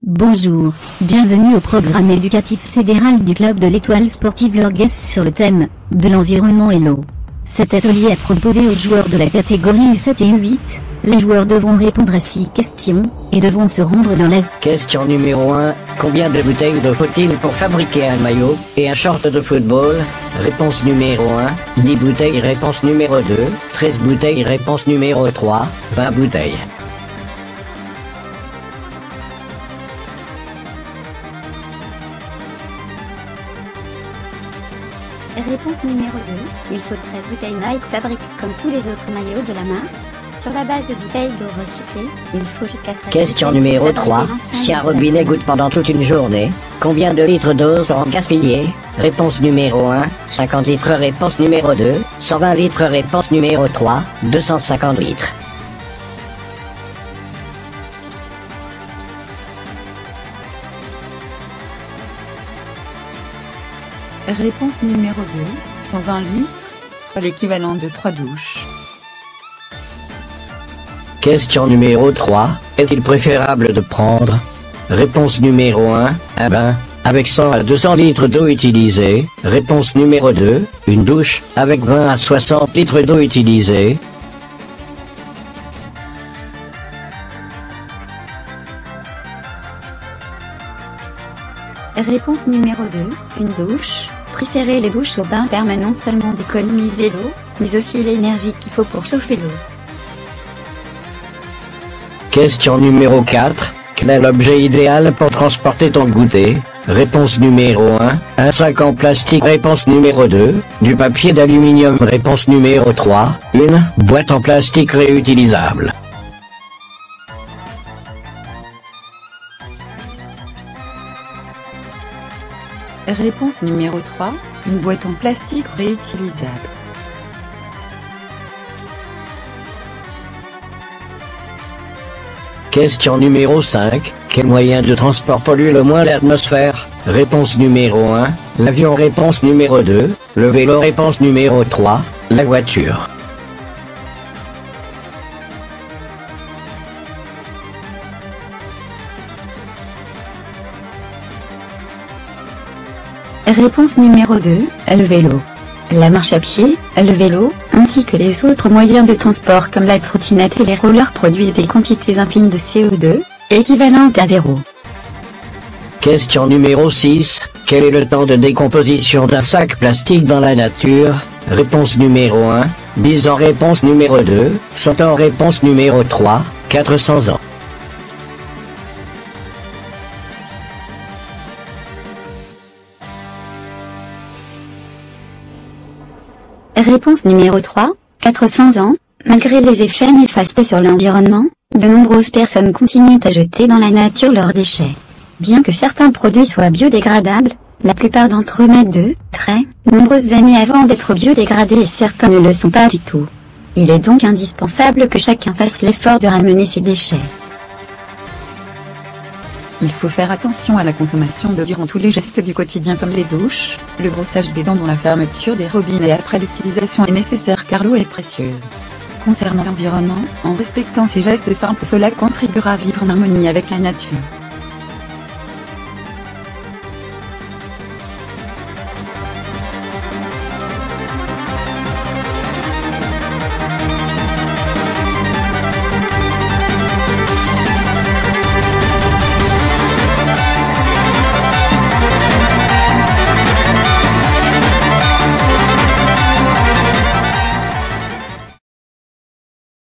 Bonjour, bienvenue au programme éducatif fédéral du club de l'Étoile sportive Lorgues sur le thème de l'environnement et l'eau. Cet atelier est proposé aux joueurs de la catégorie U7 et U8. Les joueurs devront répondre à 6 questions et devront se rendre dans la... Question numéro 1. Combien de bouteilles d'eau faut-il pour fabriquer un maillot et un short de football? Réponse numéro 1. 10 bouteilles. Réponse numéro 2. 13 bouteilles. Réponse numéro 3. 20 bouteilles. Réponse numéro 2. Il faut 13 bouteilles. Nike fabrique comme tous les autres maillots de la marque. Sur la base de bouteilles d'eau recyclées, il faut jusqu'à 13 Question bouteilles numéro pour 3. fabriquer Si un 25 robinet bouteilles. goutte pendant toute une journée, combien de litres d'eau seront gaspillés? Réponse numéro 1. 50 litres. Réponse numéro 2. 120 litres. Réponse numéro 3. 250 litres. Réponse numéro 2, 120 litres, soit l'équivalent de 3 douches. Question numéro 3. Est-il préférable de prendre? Réponse numéro 1. Un bain, avec 100 à 200 litres d'eau utilisée. Réponse numéro 2. Une douche, avec 20 à 60 litres d'eau utilisée. Réponse numéro 2. Une douche. Préférez les douches au bain permet non seulement d'économiser l'eau, mais aussi l'énergie qu'il faut pour chauffer l'eau. Question numéro 4. Quel est l'objet idéal pour transporter ton goûter? Réponse numéro 1. Un sac en plastique. Réponse numéro 2. Du papier d'aluminium. Réponse numéro 3. Une boîte en plastique réutilisable. Réponse numéro 3, une boîte en plastique réutilisable. Question numéro 5. Quel moyen de transport pollue le moins l'atmosphère? Réponse numéro 1. L'avion. Réponse numéro 2. Le vélo. Réponse numéro 3. La voiture. Réponse numéro 2. Le vélo. La marche à pied, le vélo, ainsi que les autres moyens de transport comme la trottinette et les rollers produisent des quantités infimes de CO2, équivalentes à 0. Question numéro 6. Quel est le temps de décomposition d'un sac plastique dans la nature? Réponse numéro 1. 10 ans. Réponse numéro 2. 100 ans. Réponse numéro 3. 400 ans. Réponse numéro 3. 400 ans. Malgré les effets néfastes sur l'environnement, de nombreuses personnes continuent à jeter dans la nature leurs déchets. Bien que certains produits soient biodégradables, la plupart d'entre eux mettent de très nombreuses années avant d'être biodégradés et certains ne le sont pas du tout. Il est donc indispensable que chacun fasse l'effort de ramener ses déchets. Il faut faire attention à la consommation d'eau durant tous les gestes du quotidien comme les douches, le brossage des dents dont la fermeture des robinets après l'utilisation est nécessaire car l'eau est précieuse. Concernant l'environnement, en respectant ces gestes simples, cela contribuera à vivre en harmonie avec la nature.